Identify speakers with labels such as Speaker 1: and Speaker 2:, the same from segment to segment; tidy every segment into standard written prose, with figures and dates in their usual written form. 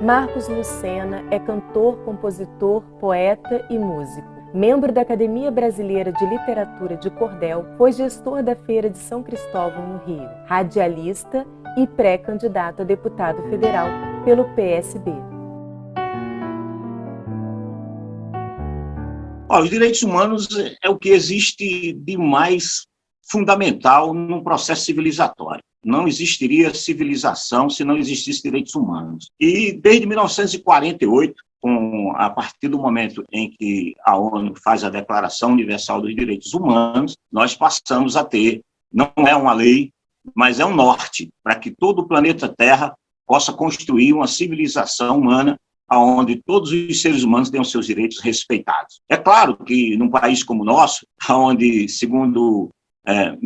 Speaker 1: Marcos Lucena é cantor, compositor, poeta e músico. Membro da Academia Brasileira de Literatura de Cordel, foi gestor da Feira de São Cristóvão, no Rio, radialista e pré-candidato a deputado federal pelo PSB.
Speaker 2: Os direitos humanos é o que existe de mais fundamental num processo civilizatório. Não existiria civilização se não existisse direitos humanos. E desde 1948, a partir do momento em que a ONU faz a Declaração Universal dos Direitos Humanos, nós passamos a ter, não é uma lei, mas é um norte, para que todo o planeta Terra possa construir uma civilização humana onde todos os seres humanos tenham seus direitos respeitados. É claro que num país como o nosso, onde, segundo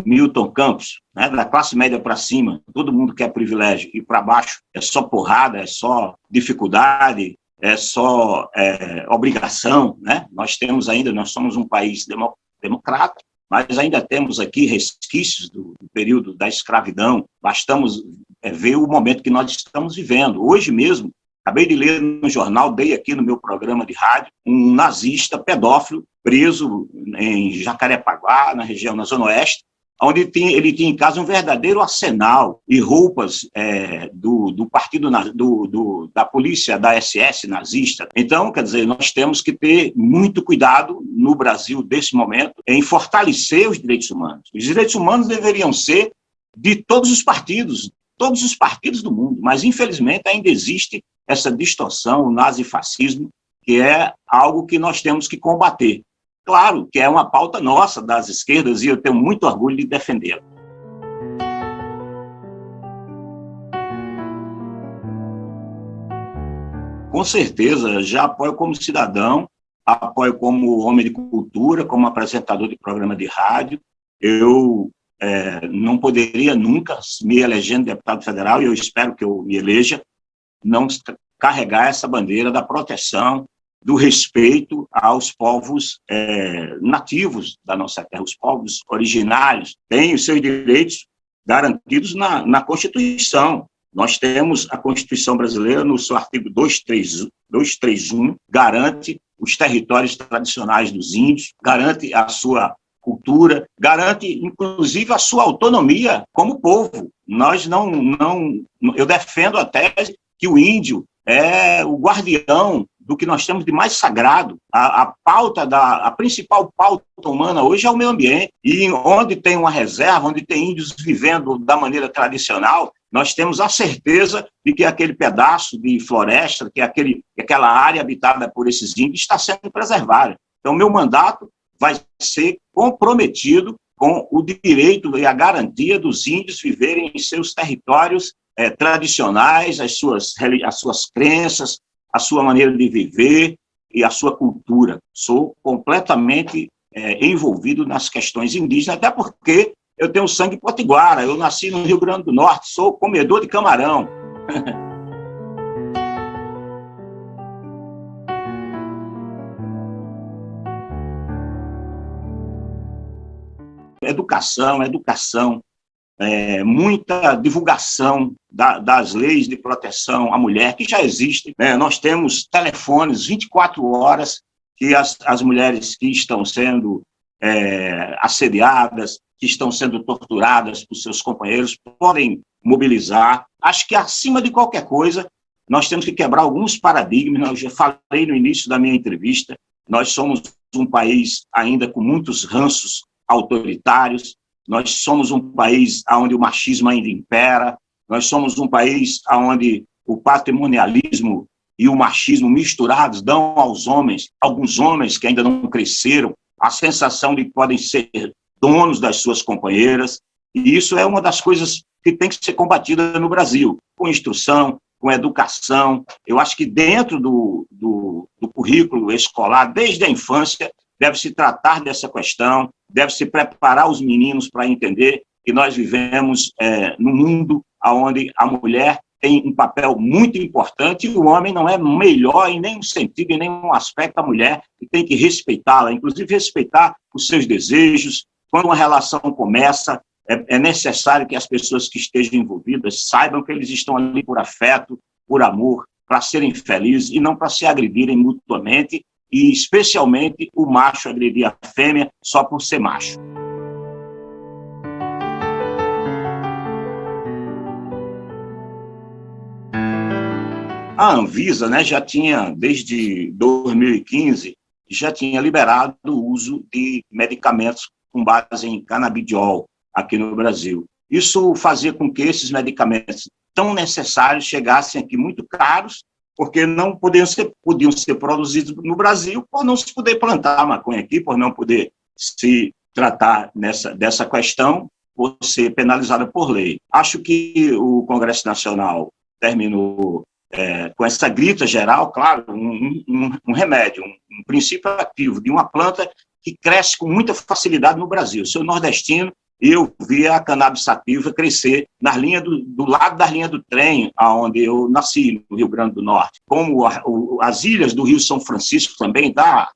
Speaker 2: Milton Campos, né, da classe média para cima, todo mundo quer privilégio, e para baixo é só porrada, é só dificuldade, é só obrigação, né? Nós somos um país democrata, mas ainda temos aqui resquícios do período da escravidão. Bastamos ver o momento que nós estamos vivendo. Hoje mesmo, acabei de ler no jornal, dei aqui no meu programa de rádio, um nazista pedófilo preso em Jacarepaguá, na Zona Oeste, onde ele tinha em casa um verdadeiro arsenal e roupas do partido, da polícia, da SS nazista. Então, quer dizer, nós temos que ter muito cuidado no Brasil, desse momento, em fortalecer os direitos humanos. Os direitos humanos deveriam ser de todos os partidos do mundo, mas, infelizmente, ainda existe essa distorção, o nazifascismo, que é algo que nós temos que combater. Claro que é uma pauta nossa, das esquerdas, e eu tenho muito orgulho de defendê-la. Com certeza, já apoio como cidadão, apoio como homem de cultura, como apresentador de programa de rádio. Eu não poderia nunca, me elegendo deputado federal, e eu espero que eu me eleja, não carregar essa bandeira da proteção, do respeito aos povos nativos da nossa terra. Os povos originários têm os seus direitos garantidos na Constituição. Nós temos a Constituição brasileira, no seu artigo 231, garante os territórios tradicionais dos índios, garante a sua cultura, garante, inclusive, a sua autonomia como povo. Eu defendo a tese que o índio é o guardião do que nós temos de mais sagrado. A principal pauta humana hoje é o meio ambiente. E onde tem uma reserva, onde tem índios vivendo da maneira tradicional, nós temos a certeza de que aquele pedaço de floresta, que aquela área habitada por esses índios está sendo preservada. Então, meu mandato vai ser comprometido com o direito e a garantia dos índios viverem em seus territórios tradicionais, as suas crenças, a sua maneira de viver e a sua cultura. Sou completamente envolvido nas questões indígenas, até porque eu tenho sangue potiguara, eu nasci no Rio Grande do Norte, sou comedor de camarão. Educação, muita divulgação das leis de proteção à mulher, que já existem. Nós temos telefones 24 horas que as mulheres que estão sendo assediadas, que estão sendo torturadas por seus companheiros, podem mobilizar. Acho que, acima de qualquer coisa, nós temos que quebrar alguns paradigmas. Eu já falei no início da minha entrevista, nós somos um país ainda com muitos ranços autoritários, nós somos um país onde o machismo ainda impera, nós somos um país onde o patrimonialismo e o machismo misturados dão aos homens, alguns homens que ainda não cresceram, a sensação de que podem ser donos das suas companheiras, e isso é uma das coisas que tem que ser combatida no Brasil, com instrução, com educação. Eu acho que dentro do currículo escolar, desde a infância, deve-se tratar dessa questão, deve-se preparar os meninos para entender que nós vivemos num mundo onde a mulher tem um papel muito importante e o homem não é melhor em nenhum sentido, em nenhum aspecto da mulher, e tem que respeitá-la, inclusive respeitar os seus desejos. Quando uma relação começa, é necessário que as pessoas que estejam envolvidas saibam que eles estão ali por afeto, por amor, para serem felizes e não para se agredirem mutuamente, e especialmente o macho agredir a fêmea só por ser macho. A Anvisa, né, já tinha, desde 2015, já tinha liberado o uso de medicamentos com base em canabidiol aqui no Brasil. Isso fazia com que esses medicamentos tão necessários chegassem aqui muito caros, porque não podiam ser produzidos no Brasil por não se poder plantar maconha aqui, por não poder se tratar dessa questão, por ser penalizada por lei. Acho que o Congresso Nacional terminou com essa grita geral, claro, um remédio, um princípio ativo de uma planta que cresce com muita facilidade no Brasil. Sou nordestino e eu vi a cannabis sativa crescer do lado da linha do trem, onde eu nasci, no Rio Grande do Norte. Como as ilhas do Rio São Francisco também dá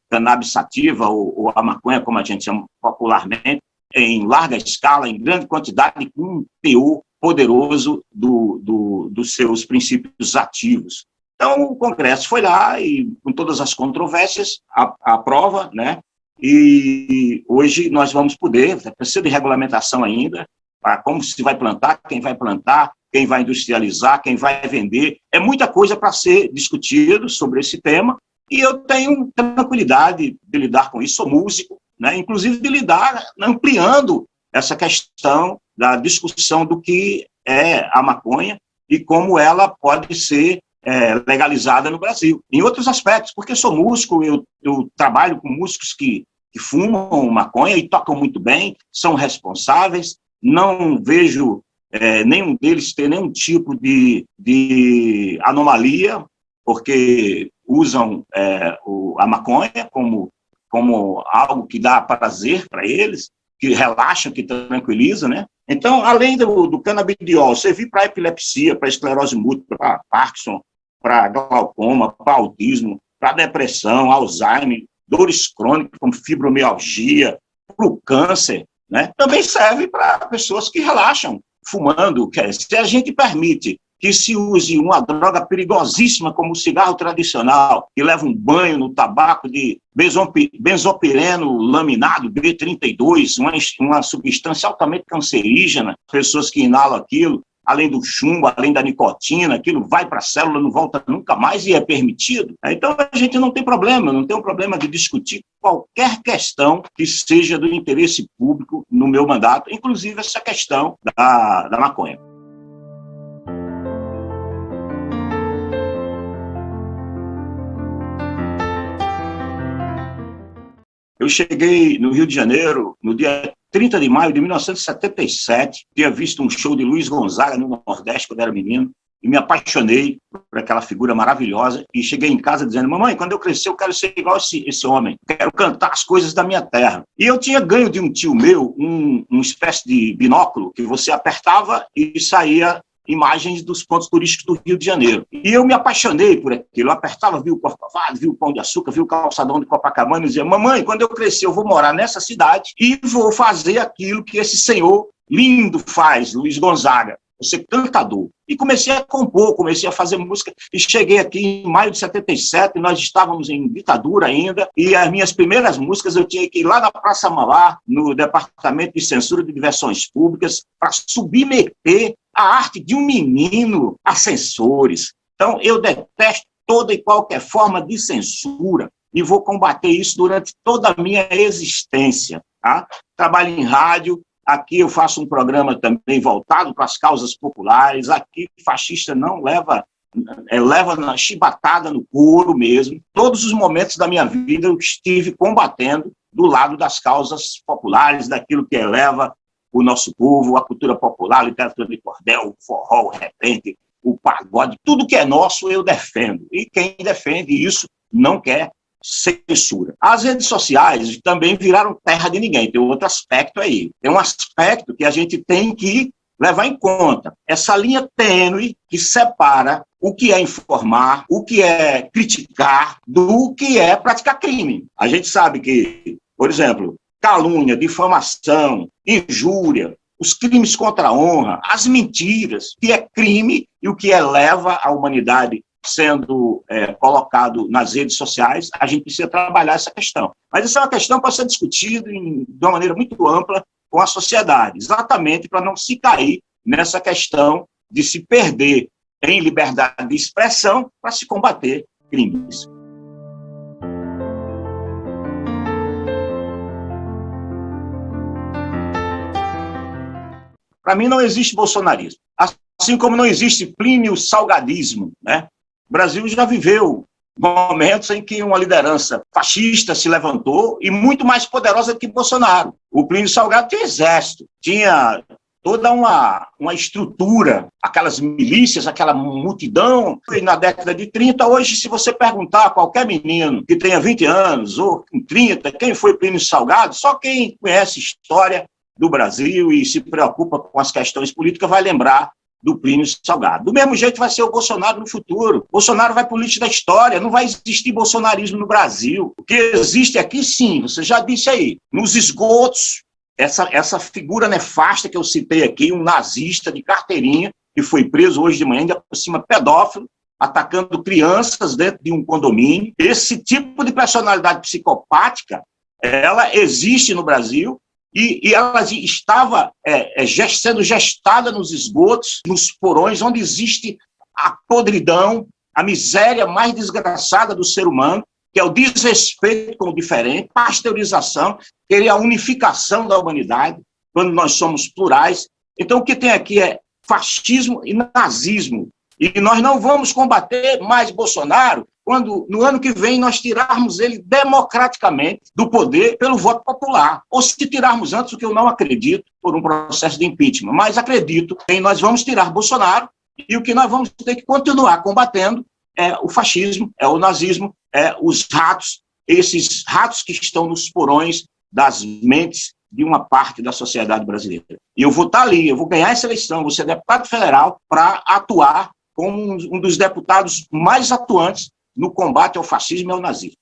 Speaker 2: cannabis sativa, ou a maconha, como a gente chama popularmente, em larga escala, em grande quantidade, com um teor poderoso dos seus princípios ativos. Então, o Congresso foi lá e, com todas as controvérsias, aprova, né? E hoje nós vamos poder, precisa de regulamentação ainda, para como se vai plantar, quem vai industrializar, quem vai vender. É muita coisa para ser discutido sobre esse tema, e eu tenho tranquilidade de lidar com isso, sou músico, né? Inclusive de lidar ampliando essa questão da discussão do que é a maconha e como ela pode ser legalizada no Brasil. Em outros aspectos, porque sou músico, eu trabalho com músicos que fumam maconha e tocam muito bem, são responsáveis, não vejo nenhum deles ter nenhum tipo de anomalia, porque usam a maconha como algo que dá prazer para eles, que relaxa, que tranquiliza, né? Então, além do canabidiol, servir para epilepsia, para esclerose múltipla, para Parkinson, para glaucoma, para autismo, para depressão, Alzheimer, dores crônicas como fibromialgia, para o câncer, né? Também serve para pessoas que relaxam fumando. Se a gente permite que se use uma droga perigosíssima como o cigarro tradicional, que leva um banho no tabaco de benzopireno laminado, B32, uma substância altamente cancerígena, pessoas que inalam aquilo, além do chumbo, além da nicotina, aquilo vai para a célula, não volta nunca mais e é permitido. Então, a gente não tem um problema de discutir qualquer questão que seja do interesse público no meu mandato, inclusive essa questão da maconha. Eu cheguei no Rio de Janeiro no dia 30 de maio de 1977, tinha visto um show de Luiz Gonzaga no Nordeste, quando era menino, e me apaixonei por aquela figura maravilhosa, e cheguei em casa dizendo: mamãe, quando eu crescer eu quero ser igual esse homem, quero cantar as coisas da minha terra. E eu tinha ganho de um tio meu uma espécie de binóculo que você apertava e saía imagens dos pontos turísticos do Rio de Janeiro. E eu me apaixonei por aquilo. Eu apertava, vi o Corcovado, vi o Pão de Açúcar, vi o calçadão de Copacabana e dizia: mamãe, quando eu crescer eu vou morar nessa cidade e vou fazer aquilo que esse senhor lindo faz, Luiz Gonzaga, vou ser cantador. E comecei a compor, comecei a fazer música e cheguei aqui em maio de 77, nós estávamos em ditadura ainda, e as minhas primeiras músicas eu tinha que ir lá na Praça Mauá, no Departamento de Censura de Diversões Públicas, para submeter a arte de um menino a censores. Então, eu detesto toda e qualquer forma de censura e vou combater isso durante toda a minha existência. Tá? Trabalho em rádio, aqui eu faço um programa também voltado para as causas populares, aqui fascista não leva na chibatada no couro mesmo. Todos os momentos da minha vida eu estive combatendo do lado das causas populares, daquilo que eleva o nosso povo, a cultura popular, a literatura de cordel, o forró, o repente, o pagode, tudo que é nosso eu defendo. E quem defende isso não quer censura. As redes sociais também viraram terra de ninguém. Tem outro aspecto aí. Tem um aspecto que a gente tem que levar em conta. Essa linha tênue que separa o que é informar, o que é criticar, do que é praticar crime. A gente sabe que, por exemplo, calúnia, difamação, injúria, os crimes contra a honra, as mentiras, o que é crime e o que eleva a humanidade sendo colocado nas redes sociais, a gente precisa trabalhar essa questão. Mas essa é uma questão para ser discutida de uma maneira muito ampla com a sociedade, exatamente para não se cair nessa questão de se perder em liberdade de expressão para se combater crimes. Para mim não existe bolsonarismo, assim como não existe Plínio salgadismo, né? O Brasil já viveu momentos em que uma liderança fascista se levantou e muito mais poderosa que Bolsonaro. O Plínio Salgado tinha exército, tinha toda uma estrutura, aquelas milícias, aquela multidão. E na década de 30, hoje, se você perguntar a qualquer menino que tenha 20 anos ou 30, quem foi Plínio Salgado, só quem conhece história do Brasil e se preocupa com as questões políticas vai lembrar do Plínio Salgado. Do mesmo jeito vai ser o Bolsonaro no futuro. Bolsonaro vai para o lixo da história, não vai existir bolsonarismo no Brasil. O que existe aqui, sim, você já disse aí, nos esgotos, essa figura nefasta que eu citei aqui, um nazista de carteirinha, que foi preso hoje de manhã, ainda por cima pedófilo, atacando crianças dentro de um condomínio. Esse tipo de personalidade psicopática, ela existe no Brasil, e ela estava sendo gestada nos esgotos, nos porões, onde existe a podridão, a miséria mais desgraçada do ser humano, que é o desrespeito com o diferente, pasteurização, que é a unificação da humanidade, quando nós somos plurais. Então, o que tem aqui é fascismo e nazismo. E nós não vamos combater mais Bolsonaro quando, no ano que vem, nós tirarmos ele democraticamente do poder pelo voto popular. Ou se tirarmos antes, o que eu não acredito, por um processo de impeachment. Mas acredito que nós vamos tirar Bolsonaro e o que nós vamos ter que continuar combatendo é o fascismo, é o nazismo, é os ratos, esses ratos que estão nos porões das mentes de uma parte da sociedade brasileira. E eu vou estar ali, eu vou ganhar essa eleição, vou ser deputado federal para atuar como um dos deputados mais atuantes no combate ao fascismo e ao nazismo.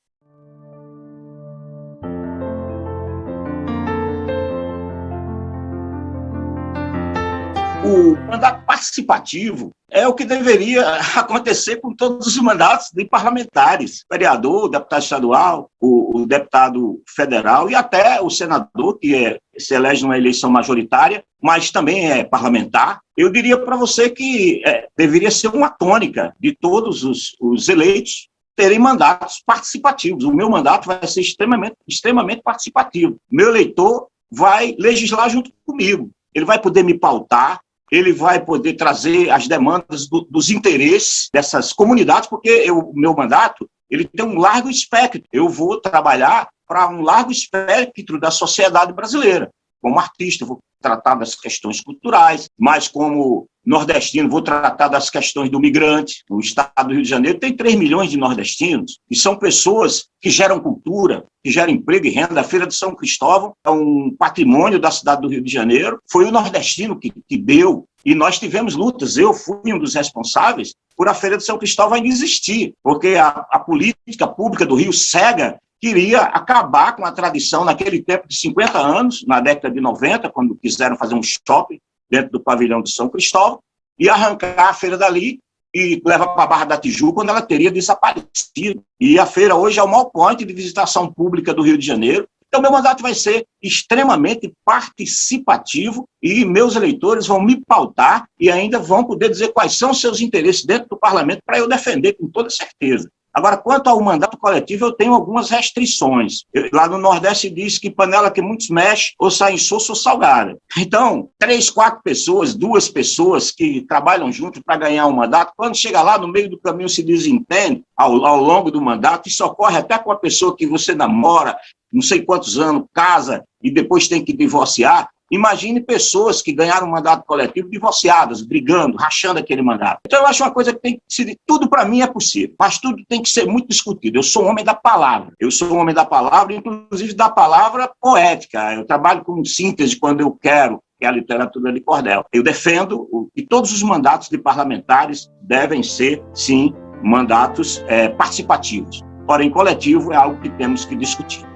Speaker 2: O mandato participativo é o que deveria acontecer com todos os mandatos de parlamentares, vereador, deputado estadual, o deputado federal e até o senador, que se elege numa eleição majoritária, mas também é parlamentar. Eu diria para você que deveria ser uma tônica de todos os eleitos terem mandatos participativos. O meu mandato vai ser extremamente participativo. Meu eleitor vai legislar junto comigo. Ele vai poder me pautar, ele vai poder trazer as demandas dos interesses dessas comunidades, porque o meu mandato ele tem um largo espectro. Eu vou trabalhar para um largo espectro da sociedade brasileira. Como artista, vou tratar das questões culturais, mas como nordestino, vou tratar das questões do migrante. O estado do Rio de Janeiro tem 3 milhões de nordestinos, e são pessoas que geram cultura, que geram emprego e renda. A Feira de São Cristóvão é um patrimônio da cidade do Rio de Janeiro. Foi o nordestino que deu, e nós tivemos lutas. Eu fui um dos responsáveis por a Feira de São Cristóvão ainda existir, porque a política pública do Rio, cega, queria acabar com a tradição naquele tempo de 50 anos, na década de 90, quando quiseram fazer um shopping dentro do pavilhão de São Cristóvão, e arrancar a feira dali e levar para a Barra da Tijuca, quando ela teria desaparecido. E a feira hoje é o maior point de visitação pública do Rio de Janeiro. Então, meu mandato vai ser extremamente participativo e meus eleitores vão me pautar e ainda vão poder dizer quais são os seus interesses dentro do parlamento para eu defender com toda certeza. Agora, quanto ao mandato coletivo, eu tenho algumas restrições. Lá no Nordeste diz que panela que muitos mexem, ou sai insossa ou salgada. Então, 3, 4 pessoas, 2 pessoas que trabalham juntos para ganhar um mandato, quando chega lá, no meio do caminho se desentende ao longo do mandato, isso ocorre até com a pessoa que você namora, não sei quantos anos, casa e depois tem que divorciar. Imagine pessoas que ganharam um mandato coletivo divorciadas, brigando, rachando aquele mandato. Então, eu acho uma coisa que tem que ser... Tudo para mim é possível, mas tudo tem que ser muito discutido. Eu sou um homem da palavra. Eu sou um homem da palavra, inclusive da palavra poética. Eu trabalho com síntese quando eu quero, que é a literatura de cordel. Eu defendo que todos os mandatos de parlamentares devem ser, sim, mandatos participativos. Porém, coletivo é algo que temos que discutir.